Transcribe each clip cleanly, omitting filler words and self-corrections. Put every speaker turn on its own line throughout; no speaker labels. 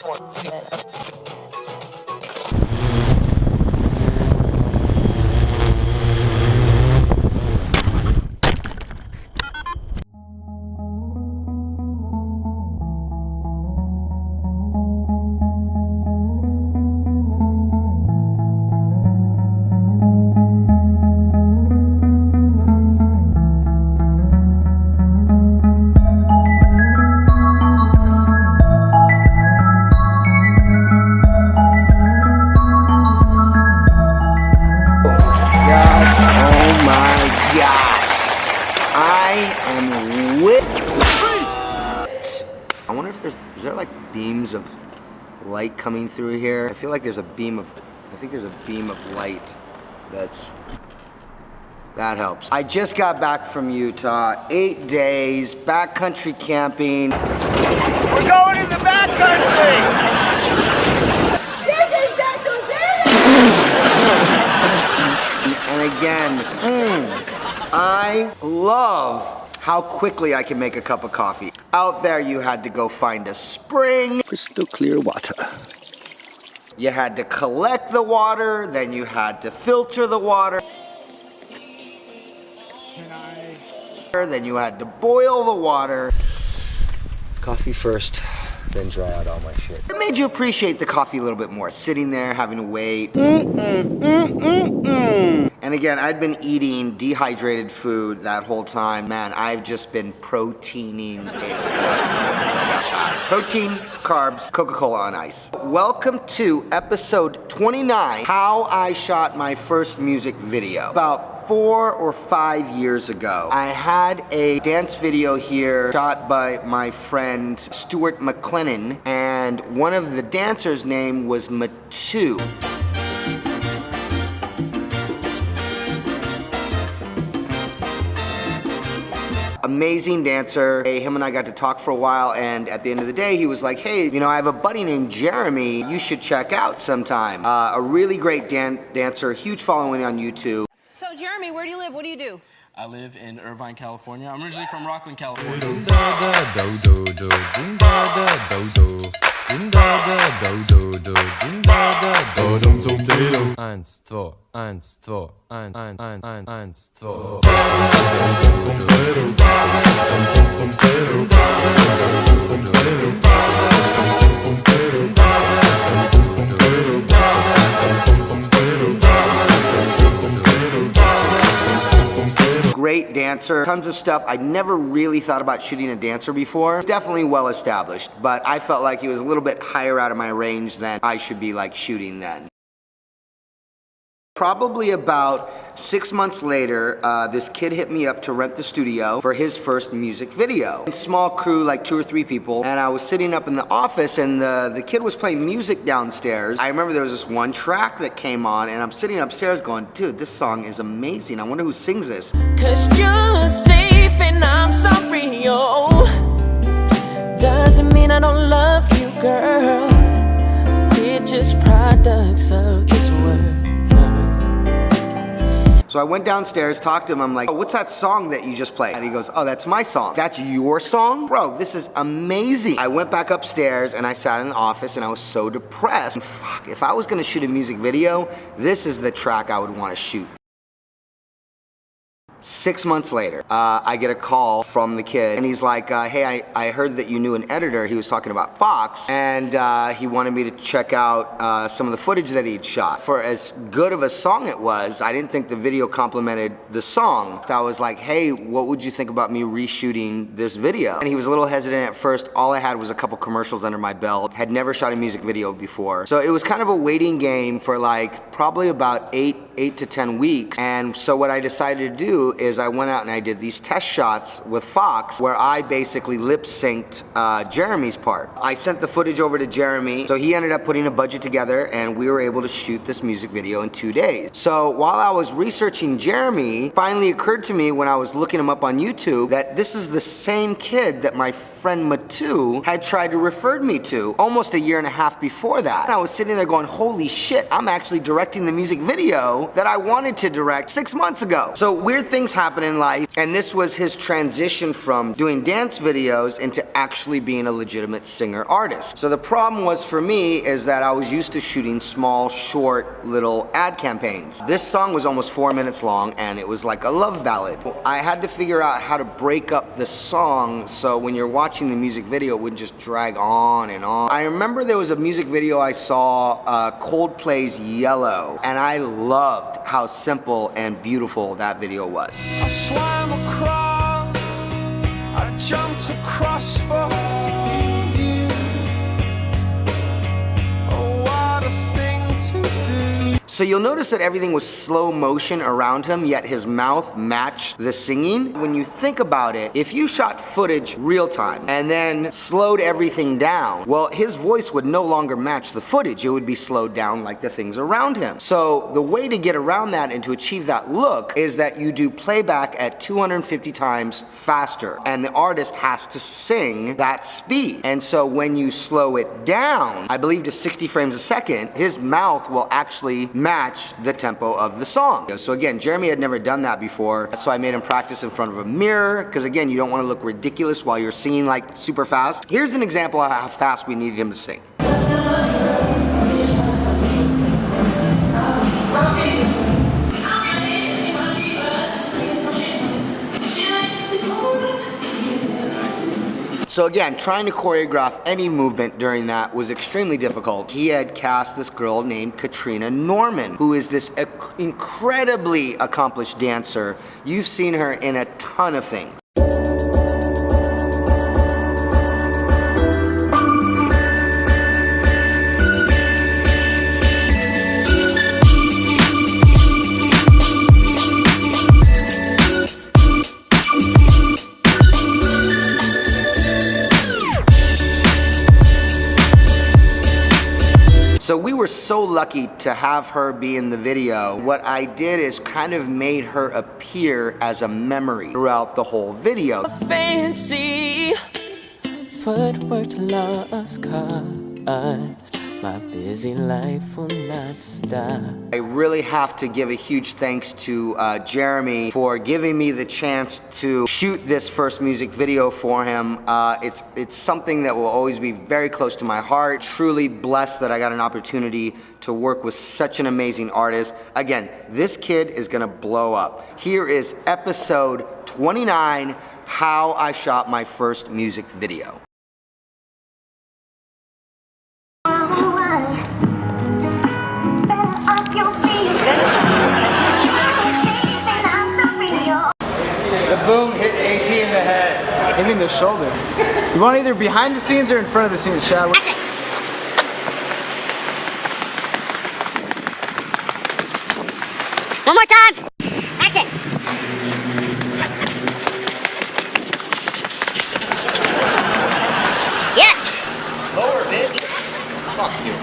I wonder if is there like beams of light coming through here? I feel like there's a beam of, I think there's a beam of light that helps. I just got back from Utah, 8 days, backcountry camping. We're going in the backcountry! And again, I love how quickly I can make a cup of coffee. Out there, you had to go find a spring. Crystal clear water. You had to collect the water, then you had to filter the water. Then you had to boil the water. Coffee first, then dry out all my shit. It made you appreciate the coffee a little bit more, sitting there, having to wait. And again, I'd been eating dehydrated food that whole time. Man, I've just been proteining it since I got back. Protein, carbs, Coca-Cola on ice. Welcome to episode 29, how I shot my first music video. About 4 or 5 years ago, I had a dance video here shot by my friend Stuart McLennan, and one of the dancers' name was Matu. Amazing dancer. Him and I got to talk for a while, and at the end of the day, he was like, hey, you know, I have a buddy named Jeremy you should check out sometime. A really great dancer, huge following on YouTube.
So Jeremy, where do you live? What do you do?
I live in Irvine, California. I'm originally from Rockland, California.
Great dancer, tons of stuff. I never really thought about shooting a dancer before. It's definitely well established, but I felt like he was a little bit higher out of my range than I should be like shooting then. Probably about 6 months later, this kid hit me up to rent the studio for his first music video. Small crew, like 2 or 3 people, and I was sitting up in the office and the kid was playing music downstairs. I remember there was this one track that came on and I'm sitting upstairs going, dude, this song is amazing. I wonder who sings this.
'Cause you're safe and I'm sorry, oh. Doesn't mean I don't love you, girl. We're just products of this world.
So I went downstairs, talked to him, I'm like, oh, what's that song that you just played? And he goes, oh, that's my song. That's your song? Bro, this is amazing. I went back upstairs and I sat in the office and I was so depressed. Fuck, if I was gonna shoot a music video, this is the track I would wanna shoot. 6 months later, I get a call from the kid and he's like, hey, I heard that you knew an editor. He was talking about Fox, and he wanted me to check out some of the footage that he'd shot. For as good of a song it was, I didn't think the video complimented the song. So I was like, hey, what would you think about me reshooting this video? And he was a little hesitant at first. All I had was a couple commercials under my belt. Had never shot a music video before. So it was kind of a waiting game for like probably about 8 to 10 weeks. And so what I decided to do is I went out and I did these test shots with Fox where I basically lip synced Jeremy's part. I sent the footage over to Jeremy, so he ended up putting a budget together and we were able to shoot this music video in 2 days. So while I was researching Jeremy, it finally occurred to me when I was looking him up on YouTube that this is the same kid that my friend Matu had tried to refer me to almost a year and a half before that. And I was sitting there going, holy shit, I'm actually directing the music video video that I wanted to direct 6 months ago. So weird things happen in life, and this was his transition from doing dance videos into actually being a legitimate singer-artist. So the problem was for me is that I was used to shooting small, short, little ad campaigns. This song was almost 4 minutes long, and it was like a love ballad. I had to figure out how to break up the song so when you're watching the music video, it wouldn't just drag on and on. I remember there was a music video I saw, Coldplay's Yellow, and I loved how simple and beautiful that video was.
I swam across, I jumped across for you. Oh, what a thing to do.
So you'll notice that everything was slow motion around him, yet his mouth matched the singing. When you think about it, if you shot footage real time and then slowed everything down, well, his voice would no longer match the footage. It would be slowed down like the things around him. So the way to get around that and to achieve that look is that you do playback at 250 times faster, and the artist has to sing that speed. And so when you slow it down, I believe to 60 frames a second, his mouth will actually match the tempo of the song. So again, Jeremy had never done that before, so I made him practice in front of a mirror, because again, you don't want to look ridiculous while you're singing like super fast. Here's an example of how fast we needed him to sing. So again, trying to choreograph any movement during that was extremely difficult. He had cast this girl named Katrina Norman, who is this incredibly accomplished dancer. You've seen her in a ton of things. So we were so lucky to have her be in the video. What I did is kind of made her appear as a memory throughout the whole video.
Fancy footwork to lost cause. My busy life will not stop.
I really have to give a huge thanks to Jeremy for giving me the chance to shoot this first music video for him. It's something that will always be very close to my heart. Truly blessed that I got an opportunity to work with such an amazing artist. Again, this kid is gonna blow up. Here is episode 29, how I shot my first music video. The boom hit AP in the head.
Hitting the shoulder. You want either behind the scenes or in front of the scenes, Chad?
One more time. Action. Yes.
Lower, bitch. Fuck you.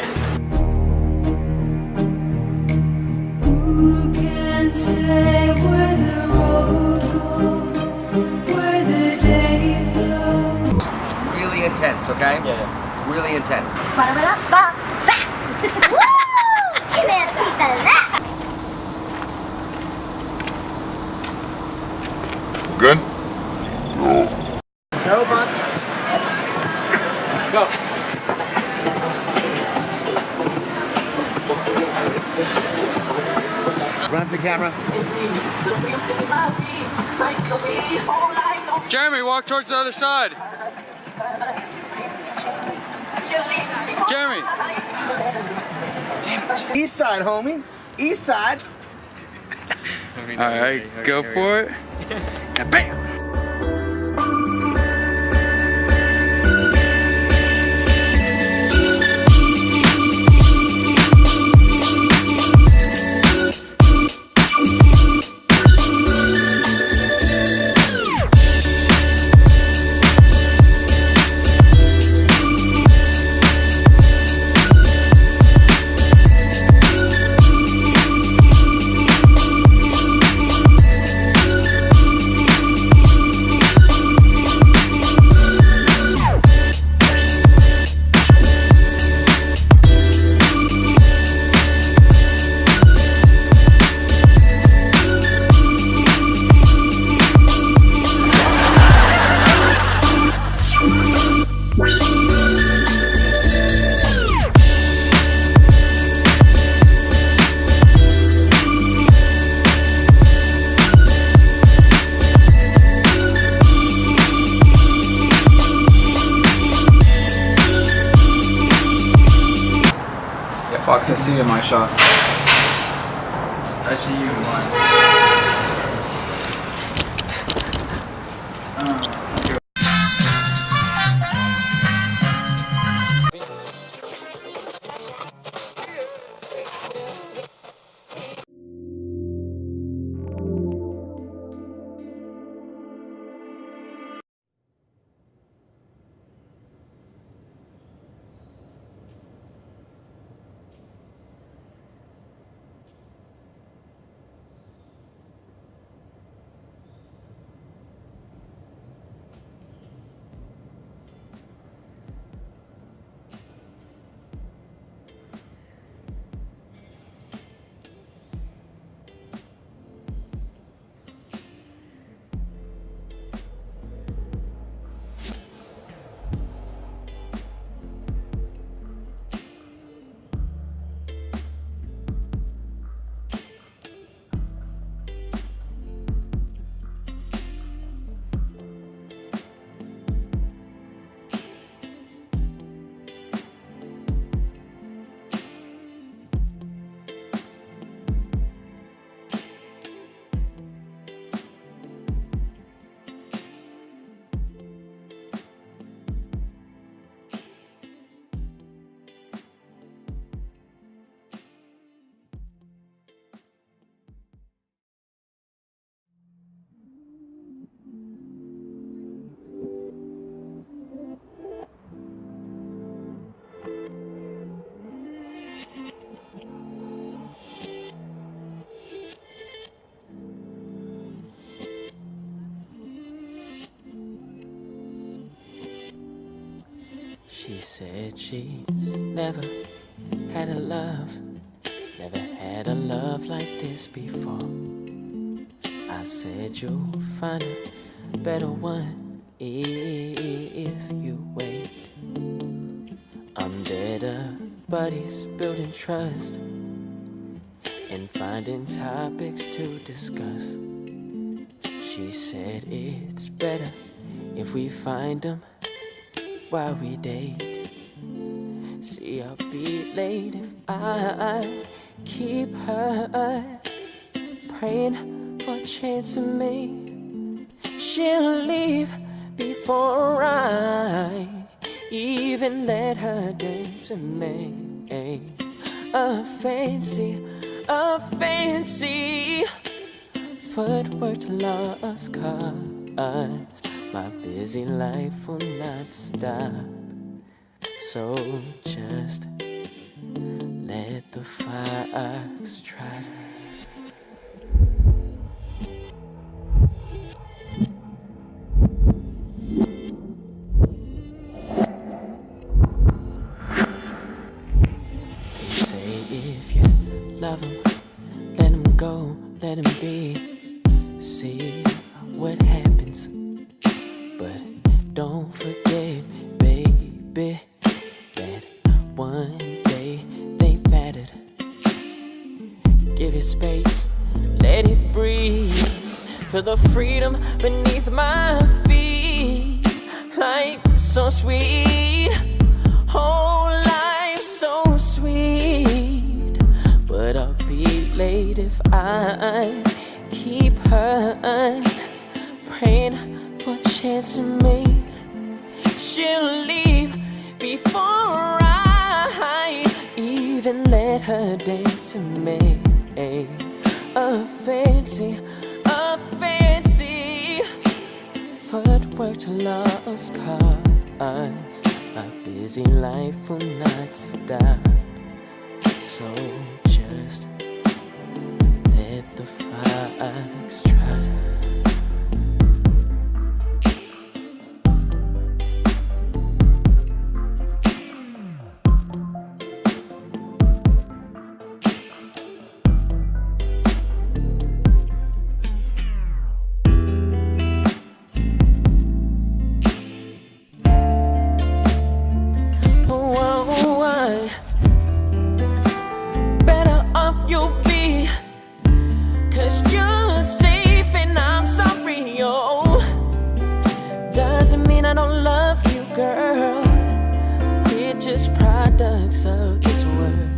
Who can say where the road goes, where the day flows?
Really intense, okay?
Yeah.
It's really intense.
Woo! Give me a piece of that.
Good?
No, Bob. Go. Run for the camera.
Jeremy, walk towards the other side. Jeremy.
East side, homie. East side.
All right, go for it. And bam.
Fox, I see you in my shot.
I see you in mine.
She said she's never had a love, never had a love like this before. I said you'll find a better one if you wait. I'm better buddies building trust and finding topics to discuss. She said it's better if we find them while we date. See, I'll be late if I keep her praying for a chance of me. She'll leave before I even let her dance with me. A fancy footwork to lost cause. My busy life will not stop, so just let the Foxtrot. They say if you love him, let him go, let him be. See what happens. But don't forget, baby, that one day they mattered. Give it space, let it breathe. Feel the freedom beneath my feet. Life so sweet, oh, life so sweet. But I'll be late if I keep her praying for a chance of me. She'll leave before I even let her dance with me. A fancy footwork to lost cause. My busy life will not stop, so just let the Foxtrot. Just products of this world.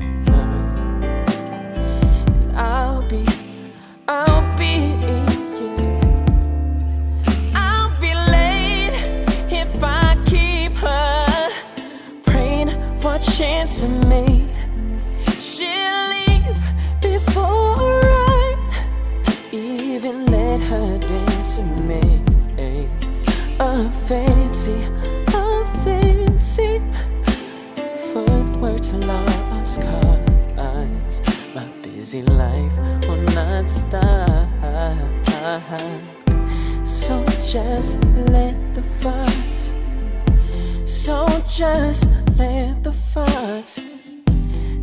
chance at me. She'll leave before I even let her dance with me. A fancy footwork to lost cause my busy life will not stop. So just let the fox, so just let the fox,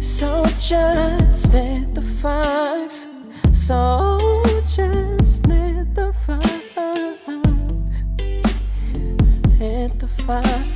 so just let the fox, so just let the fox, let the fox.